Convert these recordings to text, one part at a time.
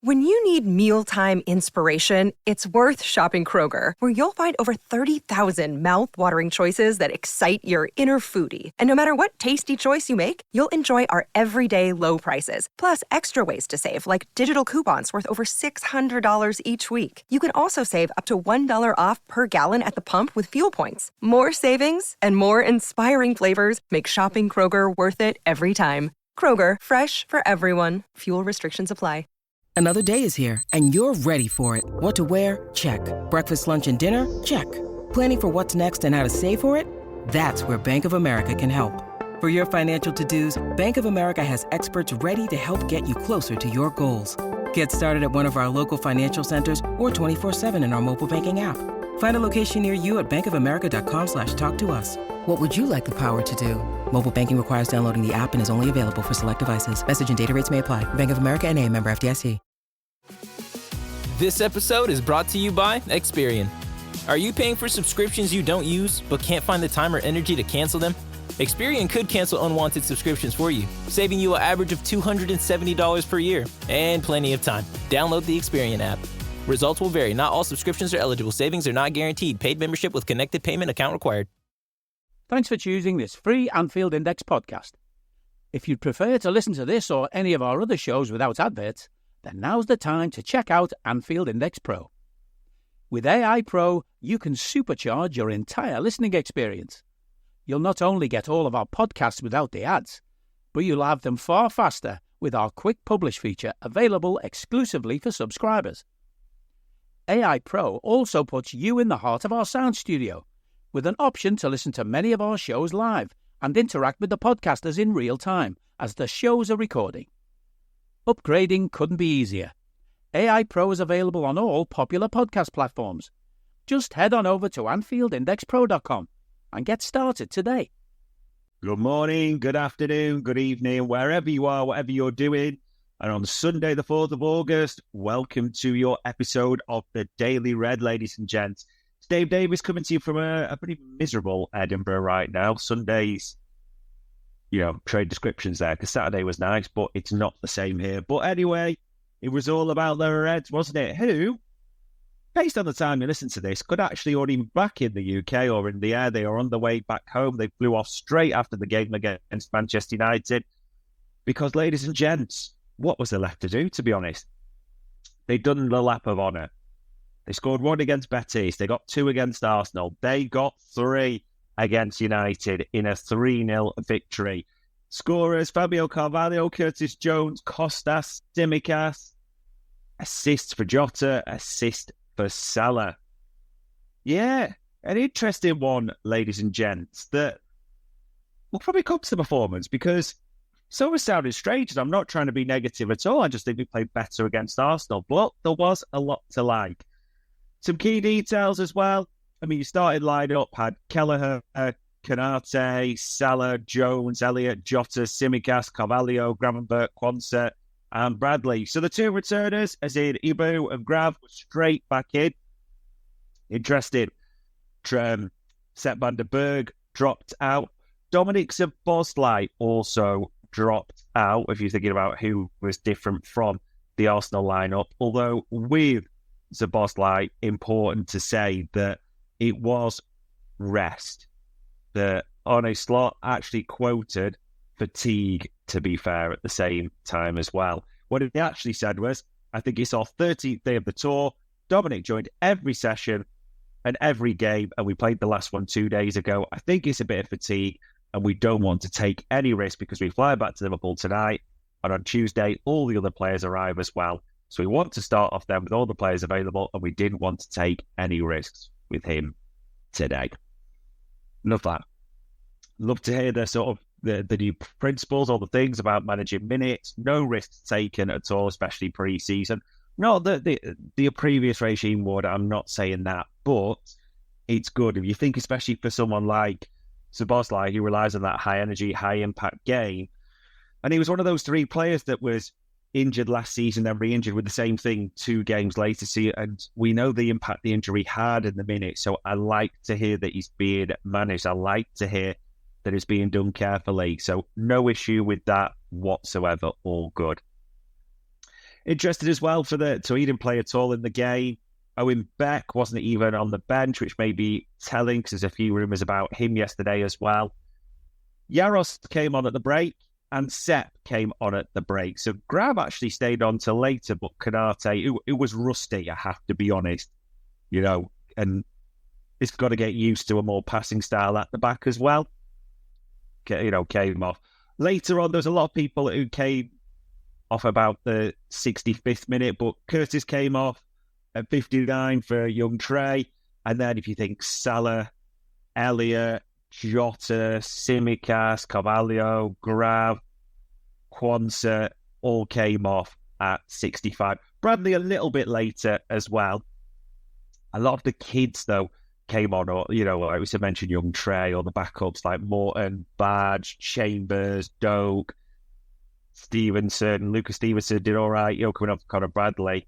When you need mealtime inspiration, it's worth shopping Kroger, where you'll find over 30,000 mouth-watering choices that excite your inner foodie. And no matter what tasty choice you make, you'll enjoy our everyday low prices, plus extra ways to save, like digital coupons worth over $600 each week. You can also save up to $1 off per gallon at the pump with fuel points. More savings and more inspiring flavors make shopping Kroger worth it every time. Kroger, fresh for everyone. Fuel restrictions apply. Another day is here, and you're ready for it. What to wear? Check. Breakfast, lunch, and dinner? Check. Planning for what's next and how to save for it? That's where Bank of America can help. For your financial to-dos, Bank of America has experts ready to help get you closer to your goals. Get started at one of our local financial centers or 24/7 in our mobile banking app. Find a location near you at bankofamerica.com/talktous. What would you like the power to do? Mobile banking requires downloading the app and is only available for select devices. Message and data rates may apply. Bank of America N.A., member FDIC. This episode is brought to you by Experian. Are you paying for subscriptions you don't use but can't find the time or energy to cancel them? Experian could cancel unwanted subscriptions for you, saving you an average of $270 per year and plenty of time. Download the Experian app. Results will vary. Not all subscriptions are eligible. Savings are not guaranteed. Paid membership with connected payment account required. Thanks for choosing this free Anfield Index podcast. If you'd prefer to listen to this or any of our other shows without adverts, then now's the time to check out Anfield Index Pro. With AI Pro, you can supercharge your entire listening experience. You'll not only get all of our podcasts without the ads, but you'll have them far faster with our Quick Publish feature available exclusively for subscribers. AI Pro also puts you in the heart of our sound studio, with an option to listen to many of our shows live and interact with the podcasters in real time as the shows are recording. Upgrading couldn't be easier. AI Pro is available on all popular podcast platforms. Just head on over to AnfieldIndexPro.com and get started today. Good morning, good afternoon, good evening, wherever you are, whatever you're doing. And on Sunday, the 4th of August, welcome to your episode of the Daily Red, ladies and gents. It's Dave Davis coming to you from a pretty miserable Edinburgh right now. Sunday's, trade descriptions there, because Saturday was nice, but it's not the same here. But anyway, it was all about the Reds, wasn't it? Who, based on the time you listen to this, could actually already be back in the UK or in the air. They are on the way back home. They flew off straight after the game against Manchester United. Because, ladies and gents, what was there left to do, to be honest? They'd done the lap of honour. They scored 1 against Betis. They got 2 against Arsenal. They got 3 against United in a 3-0 victory. Scorers, Fabio Carvalho, Curtis Jones, Kostas, Tsimikas. Assists for Jota, assist for Salah. Yeah, an interesting one, ladies and gents, that will probably come to the performance because so it sounded strange, and I'm not trying to be negative at all. I just think we played better against Arsenal, but there was a lot to like. Some key details as well. I mean, you started line-up, had Kelleher, Canate, Salah, Jones, Elliott, Jota, Tsimikas, Carvalho, Gravenberch, Quansah, and Bradley. So the 2 returners, as in Ibu and Grav, were straight back in. Interesting. Sepp van der Berg dropped out. Dominic Szoboszlai also dropped out, if you're thinking about who was different from the Arsenal lineup. Although with Szoboszlai, important to say that it was rest. The Arne Slot actually quoted fatigue, to be fair, at the same time as well. What he actually said was, I think it's our 13th day of the tour. Dominic joined every session and every game, and we played the last one 2 days ago. I think it's a bit of fatigue, and we don't want to take any risk because we fly back to Liverpool tonight, and on Tuesday, all the other players arrive as well. So we want to start off then with all the players available, and we didn't want to take any risks with him today. Love that. Love to hear the sort of the new principles, all the things about managing minutes, no risks taken at all, especially pre-season. Not that the previous regime would, I'm not saying that, but it's good. If you think, especially for someone like Szoboszlai, who relies on that high energy, high impact game, and he was one of those 3 players that was injured last season, then re-injured with the same thing 2 games later. And we know the impact the injury had in the minute. So I like to hear that he's being managed. I like to hear that it's being done carefully. So no issue with that whatsoever. All good. Interested as well so he didn't play at all in the game. Owen Beck wasn't even on the bench, which may be telling because there's a few rumours about him yesterday as well. Yaros came on at the break and Sepp came on at the break. So Graham actually stayed on till later, but Canate, it was rusty, I have to be honest, and it's got to get used to a more passing style at the back as well. Came off. Later on, there was a lot of people who came off about the 65th minute, but Curtis came off at 59 for young Trey. And then if you think Salah, Elliott, Jota, Simicas, Carvalho, Grav, Kwanzaa all came off at 65. Bradley a little bit later as well. A lot of the kids, though, came on, or, like we mentioned, young Trey, or the backups like Morton, Badge, Chambers, Doak, Stevenson. Lucas Stevenson did all right, coming off Conor Bradley.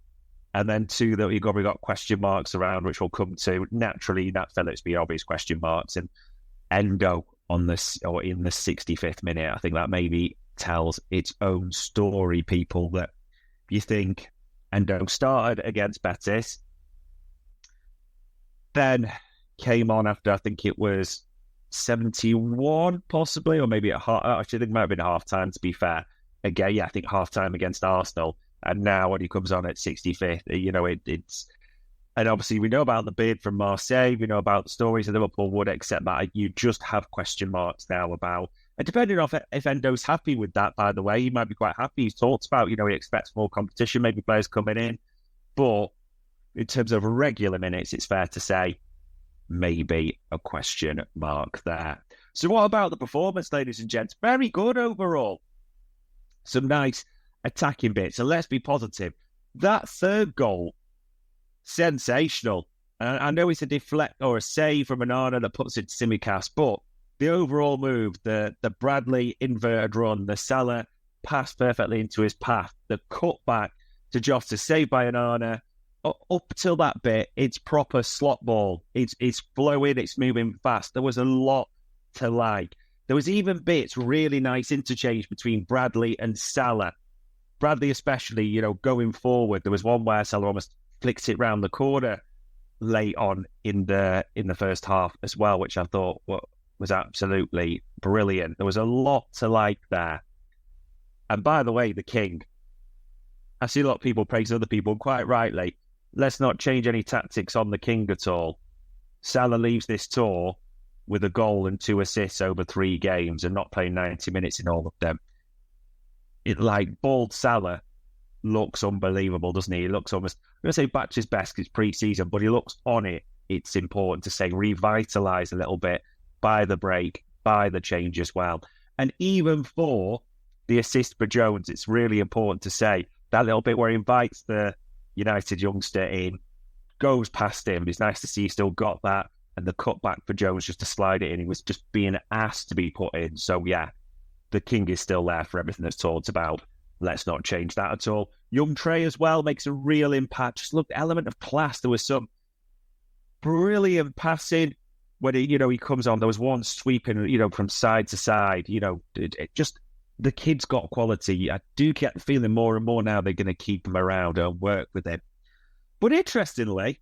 And then two that we got question marks around, which we'll come to. Naturally, Nat Phillips be obvious question marks. And Endo in the 65th minute. I think that maybe tells its own story, people, that you think Endo started against Betis, then came on after, I think it was 71 possibly, or maybe at half. Actually, I think it might have been half time, to be fair. Again, yeah, I think half time against Arsenal. And now when he comes on at 65th, it's... And obviously, we know about the bid from Marseille. We know about the stories that Liverpool would accept that. You just have question marks now about... And depending on if Endo's happy with that, by the way, he might be quite happy. He's talked about, he expects more competition, maybe players coming in. But in terms of regular minutes, it's fair to say maybe a question mark there. So what about the performance, ladies and gents? Very good overall. Some nice attacking bits. So let's be positive. That third goal, sensational. I know it's a deflect or a save from an arne that puts it to Simicas, but the overall move, the Bradley inverted run, the Salah pass perfectly into his path, the cutback to Jota, saved by an arne, up till that bit, it's proper slot ball. It's flowing, it's moving fast. There was a lot to like. There was even bits, really nice interchange between Bradley and Salah. Bradley especially, going forward. There was one where Salah almost flicks it round the corner late on in the first half as well, which I thought was absolutely brilliant. There was a lot to like there. And by the way, the King. I see a lot of people praise other people, quite rightly. Let's not change any tactics on the King at all. Salah leaves this tour with a goal and 2 assists over 3 games and not playing 90 minutes in all of them. Bald Salah looks unbelievable, doesn't he? He looks almost, I'm going to say back to his best because it's pre-season, but he looks on it. It's important to say revitalised a little bit by the break, by the change as well. And even for the assist for Jones, it's really important to say that little bit where he invites the United youngster in, goes past him. It's nice to see he still got that. And the cutback for Jones just to slide it in, he was just being asked to be put in. So yeah, the King is still there for everything that's talked about. Let's not change that at all. Young Trey as well makes a real impact. Just look, the element of class. There was some brilliant passing when he comes on. There was one sweeping, from side to side. Just the kid's got quality. I do get the feeling more and more now they're going to keep him around and work with him. But interestingly,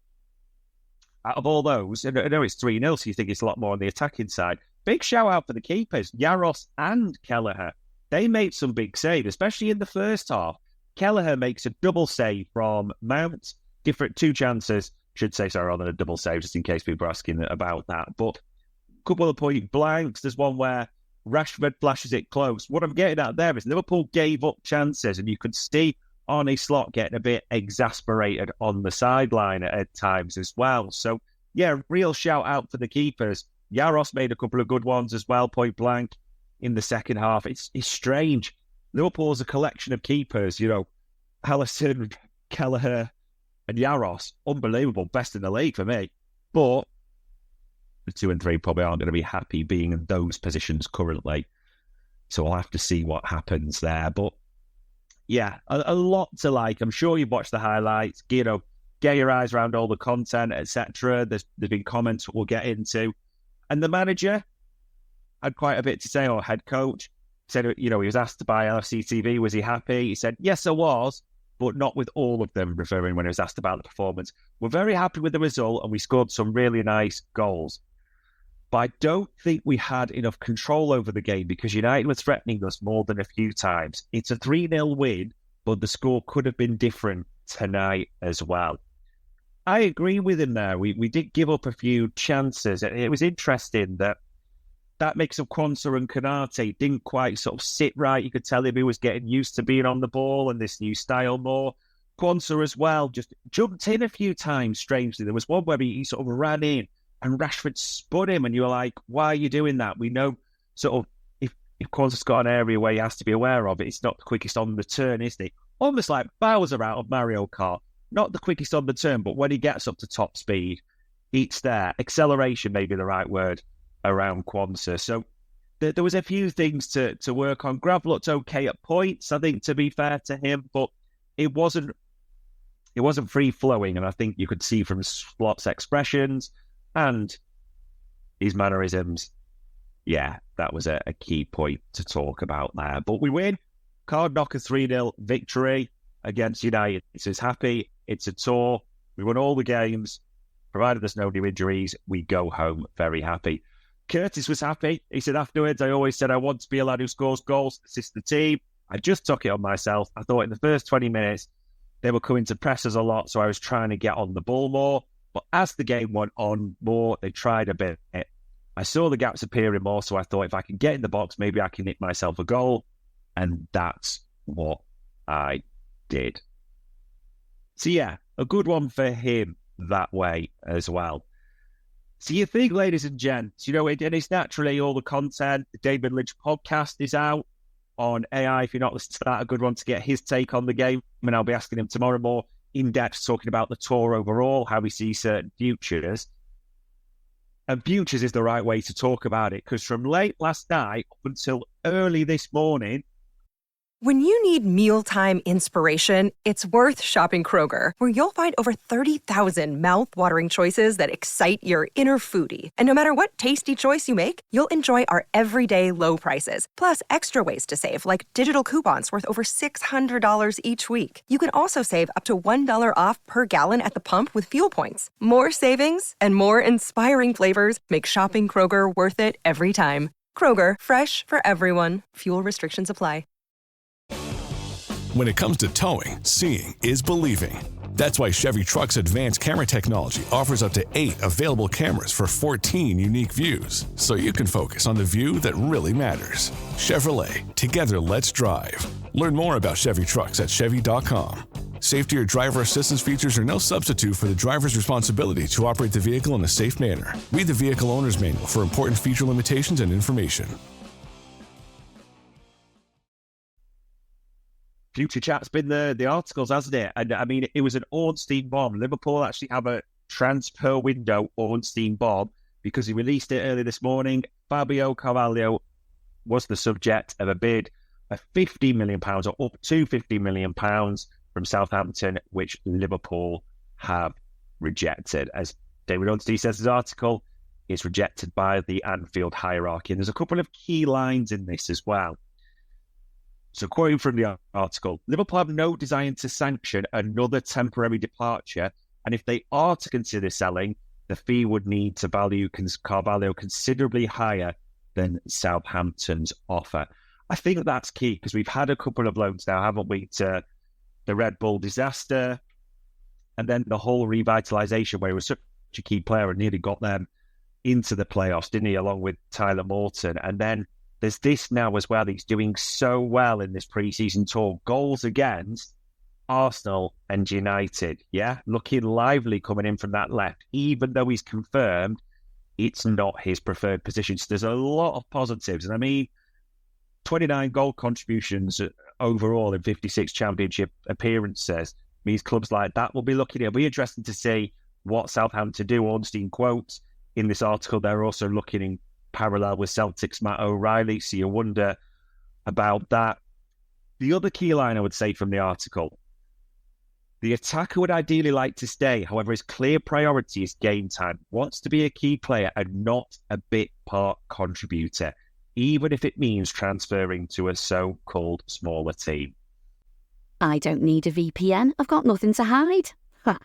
out of all those, I know it's 3-0, so you think it's a lot more on the attacking side. Big shout out for the keepers, Yaros and Kelleher. They made some big saves, especially in the first half. Kelleher makes a double save from Mount. Two chances, rather than a double save, just in case people are asking about that. But a couple of point blanks. There's one where Rashford flashes it close. What I'm getting at there is Liverpool gave up chances, and you could see Arne Slot getting a bit exasperated on the sideline at times as well. So, yeah, real shout out for the keepers. Yaros made a couple of good ones as well, point blank, in the second half. It's strange. Liverpool's a collection of keepers, Allison, Kelleher and Yaros. Unbelievable. Best in the league for me. But the 2 and 3 probably aren't going to be happy being in those positions currently. So I'll have to see what happens there. But yeah, a lot to like. I'm sure you've watched the highlights. Get your eyes around all the content, etc. There's been comments we'll get into. And the manager had quite a bit to say, or head coach. Said, he was asked by LFC TV, was he happy? He said, yes, I was. but not with all of them, referring when he was asked about the performance. We're very happy with the result, and we scored some really nice goals. But I don't think we had enough control over the game because United was threatening us more than a few times. It's a 3-0 win, but the score could have been different tonight as well. I agree with him there. We did give up a few chances. It was interesting that mix of Quansah and Konate didn't quite sort of sit right. You could tell him he was getting used to being on the ball and this new style more. Quansah as well just jumped in a few times, strangely. There was one where he sort of ran in and Rashford spun him, and you were like, why are you doing that? We know sort of if Quansah's got an area where he has to be aware of it, it's not the quickest on the turn, is he? Almost like Bowser out of Mario Kart. Not the quickest on the turn, but when he gets up to top speed, it's there. Acceleration may be the right word around Quansah. So there was a few things to work on. Grav looked okay at points, I think, to be fair to him, but it wasn't free-flowing, and I think you could see from Slot's expressions and his mannerisms, yeah, that was a key point to talk about there. But we win. Card knocker 3-0 victory against United. It's happy. It's a tour. We won all the games. Provided there's no new injuries, we go home very happy. Curtis was happy. He said afterwards, I always said I want to be a lad who scores goals to assist the team. I just took it on myself. I thought in the first 20 minutes, they were coming to press us a lot, so I was trying to get on the ball more. But as the game went on more, they tried a bit. I saw the gaps appearing more, so I thought if I can get in the box, maybe I can nick myself a goal. And that's what I did. So yeah, a good one for him that way as well. So you think, ladies and gents, and it's naturally all the content. The David Lynch podcast is out on AI. If you're not listening to that, a good one to get his take on the game. And I'll be asking him tomorrow more in-depth, talking about the tour overall, how we see certain futures. And futures is the right way to talk about it, because from late last night up until early this morning, When you need mealtime inspiration, it's worth shopping Kroger, where you'll find over 30,000 mouth-watering choices that excite your inner foodie. And no matter what tasty choice you make, you'll enjoy our everyday low prices, plus extra ways to save, like digital coupons worth over $600 each week. You can also save up to $1 off per gallon at the pump with fuel points. More savings and more inspiring flavors make shopping Kroger worth it every time. Kroger, fresh for everyone. Fuel restrictions apply. When it comes to towing, seeing is believing. That's why Chevy Truck's advanced camera technology offers up to 8 available cameras for 14 unique views, so you can focus on the view that really matters. Chevrolet, together let's drive. Learn more about Chevy Trucks at Chevy.com. Safety or driver assistance features are no substitute for the driver's responsibility to operate the vehicle in a safe manner. Read the Vehicle Owner's Manual for important feature limitations and information. Future Chat's been the articles, hasn't it? And I mean, it was an Ornstein bomb. Liverpool actually have a transfer window Ornstein bomb because he released it early this morning. Fabio Carvalho was the subject of a bid of £50 million or up to £50 million from Southampton, which Liverpool have rejected. As David Ornstein says in his article, it's rejected by the Anfield hierarchy. And there's a couple of key lines in this as well. So quoting from the article, Liverpool have no desire to sanction another temporary departure, and if they are to consider selling, the fee would need to value Carvalho considerably higher than Southampton's offer. I think that's key because we've had a couple of loans now, haven't we, to the Red Bull disaster, and then the whole revitalisation where he was such a key player and nearly got them into the playoffs, didn't he, along with Tyler Morton, and then there's this now as well. He's doing so well in this pre-season tour. Goals against Arsenal and United. Yeah, looking lively coming in from that left. Even though he's confirmed it's not his preferred position. So there's a lot of positives. And I mean, 29 goal contributions overall in 56 championship appearances means clubs like that will be looking. It'll be interesting to see what Southampton do. Ornstein quotes in this article, they're also looking in parallel with Celtic's Matt O'Reilly, so you wonder about that. The other key line I would say from the article, the attacker would ideally like to stay, however his clear priority is game time, wants to be a key player and not a bit part contributor, even if it means transferring to a so-called smaller team. I don't need a VPN, I've got nothing to hide. Ha!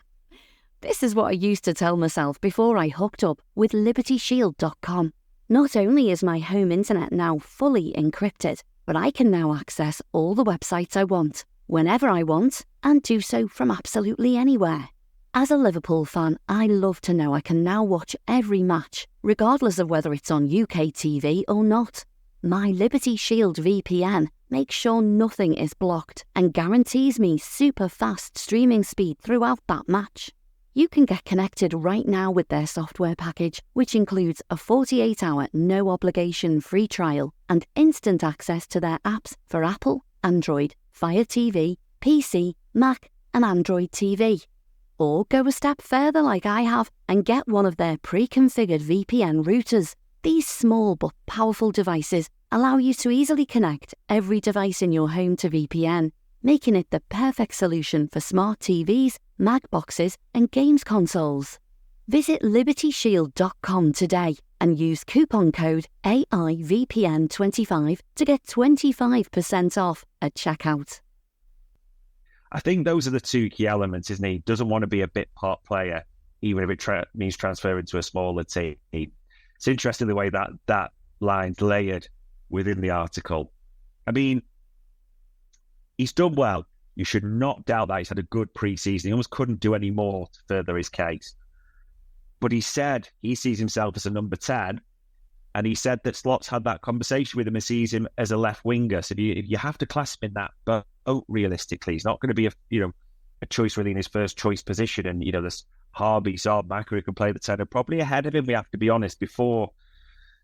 This is what I used to tell myself before I hooked up with LibertyShield.com. Not only is my home internet now fully encrypted, but I can now access all the websites I want, whenever I want, and do so from absolutely anywhere. As a Liverpool fan, I love to know I can now watch every match, regardless of whether it's on UK TV or not. My Liberty Shield VPN makes sure nothing is blocked and guarantees me super fast streaming speed throughout that match. You can get connected right now with their software package, which includes a 48-hour no-obligation free trial and instant access to their apps for Apple, Android, Fire TV, PC, Mac and Android TV. Or go a step further like I have and get one of their pre-configured VPN routers. These small but powerful devices allow you to easily connect every device in your home to VPN, making it the perfect solution for smart TVs, Mac boxes and games consoles. Visit LibertyShield.com today and use coupon code AIVPN25 to get 25% off at checkout. I think those are the two key elements, isn't he? He doesn't want to be a bit part player, even if it means transferring to a smaller team. It's interesting the way that line's layered within the article. I mean, he's done well. You should not doubt that. He's had a good pre-season. He almost couldn't do any more to further his case. But he said he sees himself as a number 10, and he said that Slot's had that conversation with him and sees him as a left winger. So you have to class him in that boat realistically. He's not going to be a choice really in his first choice position. And, there's Harvey, Saab, Maka who can play the 10 are probably ahead of him, we have to be honest, before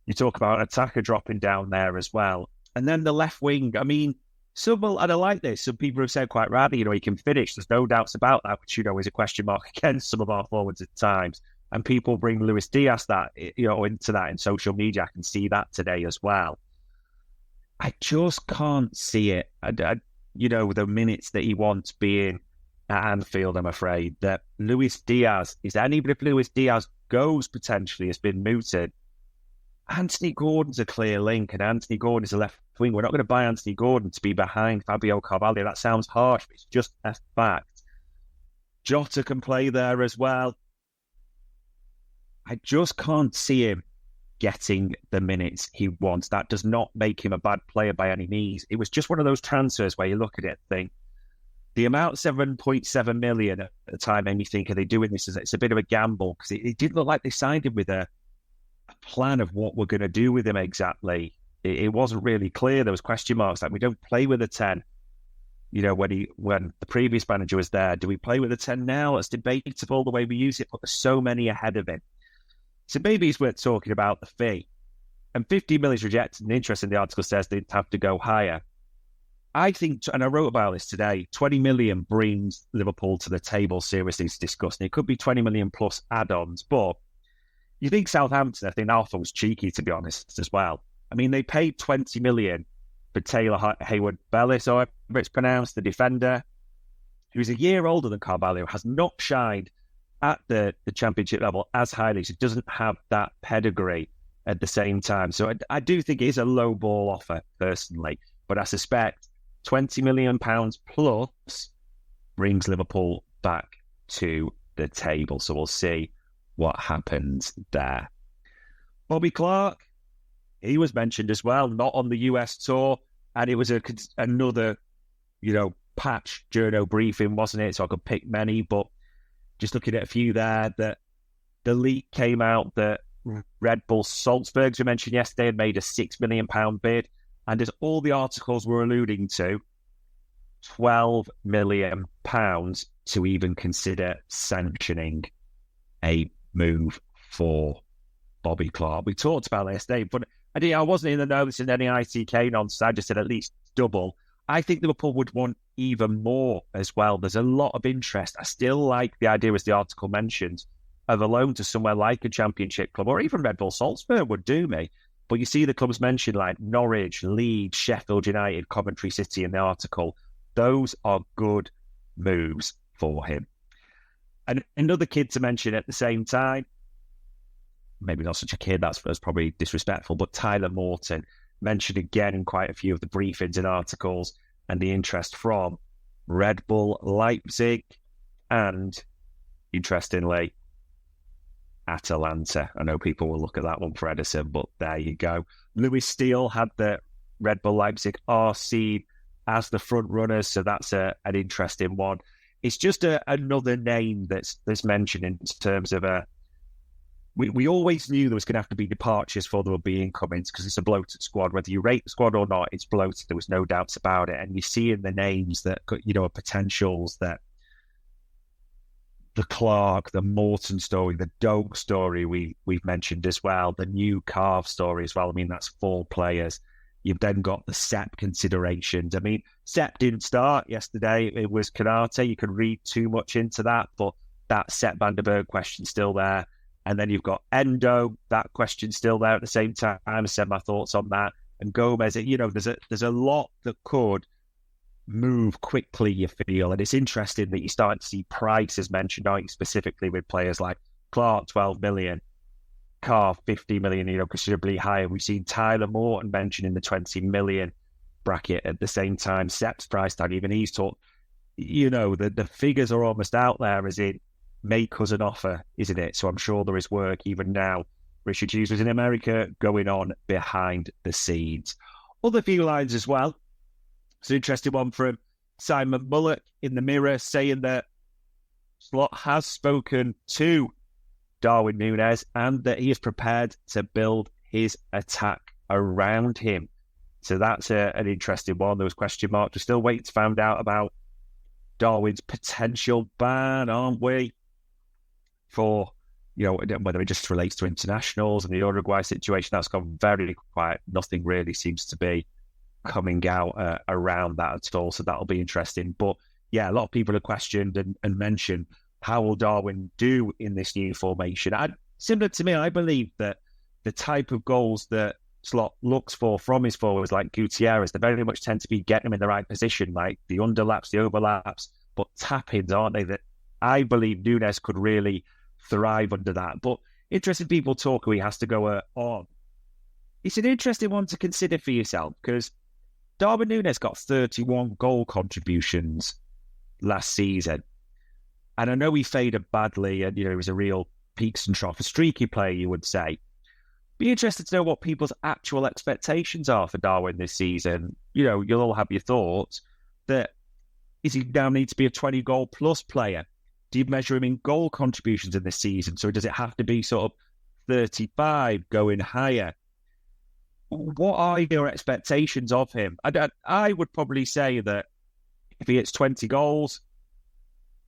you talk about an attacker dropping down there as well. And then the left wing, I mean, and I like this. Some people have said quite rightly, he can finish. There's no doubts about that, which, is a question mark against some of our forwards at times. And people bring Luis Diaz into that in social media. I can see that today as well. I just can't see it. The minutes that he wants being at Anfield, I'm afraid, that Luis Diaz is, and even if Luis Diaz goes potentially, has been mooted, Anthony Gordon's a clear link, and Anthony Gordon is a left wing. We're not going to buy Anthony Gordon to be behind Fabio Carvalho. That sounds harsh, but it's just a fact. Jota can play there as well. I just can't see him getting the minutes he wants. That does not make him a bad player by any means. It was just one of those transfers where you look at it and think, the amount 7.7 million at the time made me think, are they doing this? It's a bit of a gamble, because it did look like they signed him with a plan of what we're going to do with him exactly. It wasn't really clear. There was question marks like, we don't play with a 10. When the previous manager was there, do we play with a 10 now? It's debatable the way we use it, but there's so many ahead of him. So maybe it's worth talking about the fee. And 50 million is rejected. And interesting, the article says they'd have to go higher. I think, and I wrote about this today, 20 million brings Liverpool to the table seriously to discuss. And it could be 20 million plus add-ons. But you think Southampton, I think Alpha was cheeky, to be honest, as well. I mean, they paid 20 million for Taylor Hayward-Bellis, or however it's pronounced, the defender, who's a year older than Carvalho, has not shined at the championship level as highly. So it doesn't have that pedigree at the same time. So I do think it is a low ball offer, personally. But I suspect £20 million plus brings Liverpool back to the table. So we'll see what happens there. Bobby Clark, he was mentioned as well, not on the US tour. And it was another, patch journo briefing, wasn't it? So I could pick many, but just looking at a few there, that the leak came out that Red Bull Salzburg, as we mentioned yesterday, had made a £6 million bid. And as all the articles were alluding to, £12 million to even consider sanctioning a move for Bobby Clark. We talked about it yesterday, but I wasn't in the know this in any ITK nonsense. I just said at least double. I think Liverpool would want even more as well. There's a lot of interest. I still like the idea, as the article mentions, of a loan to somewhere like a championship club, or even Red Bull Salzburg would do me. But you see the clubs mentioned like Norwich, Leeds, Sheffield United, Coventry City in the article. Those are good moves for him. And another kid to mention at the same time, maybe not such a kid, that's probably disrespectful, but Tyler Morton, mentioned again in quite a few of the briefings and articles, and the interest from Red Bull Leipzig, and, interestingly, Atalanta. I know people will look at that one for Edison, but there you go. Lewis Steele had the Red Bull Leipzig RC as the front runners, so that's an interesting one. It's just another name that's mentioned in terms of we always knew there was going to have to be departures before there would be incomings, because it's a bloated squad. Whether you rate the squad or not, it's bloated. There was no doubts about it. And you see in the names that, are potentials, that the Clark, the Morton story, the Doak story we've mentioned as well, the new Carve story as well. I mean, that's 4 players. You've then got the Sepp considerations. I mean, Sepp didn't start yesterday. It was Kanate. You can read too much into that, but that Sepp van der Berg question still there. And then you've got Endo, that question still there at the same time. I said my thoughts on that. And Gomez, there's a lot that could move quickly, you feel. And it's interesting that you're starting to see prices mentioned, aren't you, specifically with players like Clark, 12 million, Carr, 50 million, considerably higher. We've seen Tyler Morton mentioned in the 20 million bracket at the same time. Sepp's price tag, even he's talked, the figures are almost out there, as in, make us an offer, isn't it? So I'm sure there is work even now. Richard Hughes was in America going on behind the scenes. Other few lines as well. It's an interesting one from Simon Mullock in the Mirror, saying that Slot has spoken to Darwin Núñez and that he is prepared to build his attack around him. So that's an interesting one. There was question marks. We're still waiting to find out about Darwin's potential ban, aren't we? For, whether it just relates to internationals and the Uruguay situation, that's gone very quiet. Nothing really seems to be coming out around that at all. So that'll be interesting. But yeah, a lot of people have questioned and mentioned, how will Darwin do in this new formation? Similar to me, I believe that the type of goals that Slot looks for from his forwards like Gutierrez, they very much tend to be getting him in the right position, like the underlaps, the overlaps, but tap-ins, aren't they? That I believe Núñez could really thrive under that. But interesting people talk who he has to go on. It's an interesting one to consider for yourself, because Darwin Núñez got 31 goal contributions last season. And I know he faded badly, and he was a real peaks and troughs, a streaky player, you would say. Be interested to know what people's actual expectations are for Darwin this season. You'll all have your thoughts. Is he now need to be a 20 goal plus player? Do you measure him in goal contributions in this season? So does it have to be sort of 35 going higher? What are your expectations of him? I would probably say that if he hits 20 goals,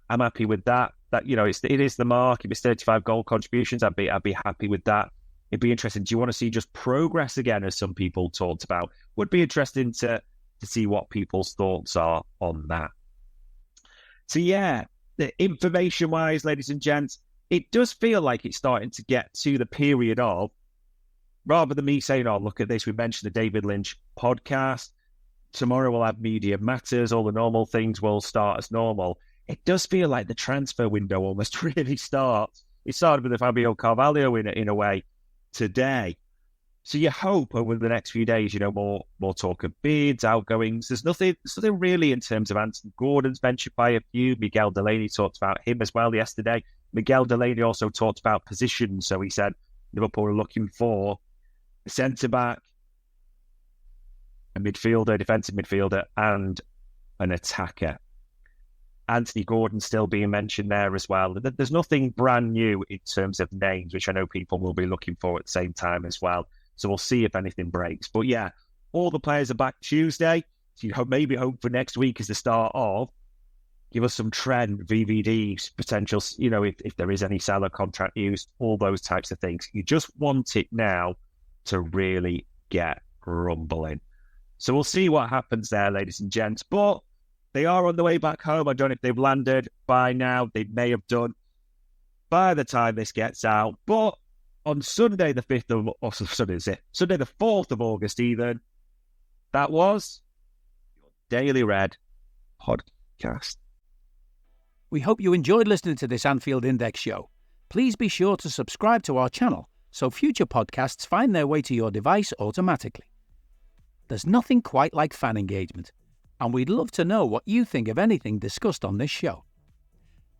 I'm happy with that. It is the mark. If it's 35 goal contributions, I'd be happy with that. It'd be interesting. Do you want to see just progress again, as some people talked about? Would be interesting to see what people's thoughts are on that. So yeah, the information-wise, ladies and gents, it does feel like it's starting to get to the period of, rather than me saying, oh, look at this, we mentioned the David Lynch podcast. Tomorrow we'll have Media Matters. All the normal things will start as normal. It does feel like the transfer window almost really starts. It started with the Fabio Carvalho in a way today. So you hope over the next few days, more talk of bids, outgoings. There's nothing really in terms of Anthony Gordon's mentioned by a few. Miguel Delaney talked about him as well yesterday. Miguel Delaney also talked about positions. So he said Liverpool are looking for a centre-back, a midfielder, defensive midfielder, and an attacker. Anthony Gordon still being mentioned there as well. There's nothing brand new in terms of names, which I know people will be looking for at the same time as well. So we'll see if anything breaks. But yeah, all the players are back Tuesday. So you maybe hope for next week is the start of. Give us some trend, VVDs, potential, if there is any Salah contract news, all those types of things. You just want it now to really get rumbling. So we'll see what happens there, ladies and gents. But they are on the way back home. I don't know if they've landed by now. They may have done by the time this gets out. But on Sunday the 4th of August even, that was your Daily Red podcast. We hope you enjoyed listening to this Anfield Index show. Please be sure to subscribe to our channel so future podcasts find their way to your device automatically. There's nothing quite like fan engagement. and we'd love to know what you think of anything discussed on this show.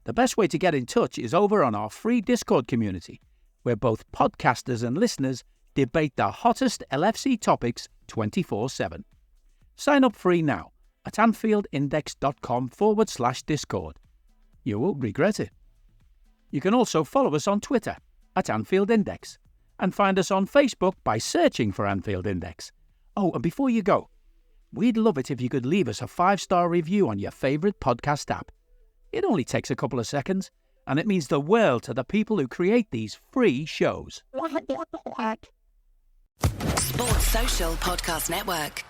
The best way to get in touch is over on our free Discord community, where both podcasters and listeners debate the hottest LFC topics 24/7. Sign up free now at AnfieldIndex.com/Discord. You won't regret it. You can also follow us on Twitter at Anfield Index and find us on Facebook by searching for Anfield Index. Oh, and before you go, we'd love it if you could leave us a 5-star review on your favourite podcast app. It only takes a couple of seconds, and it means the world to the people who create these free shows. Sports Social Podcast Network.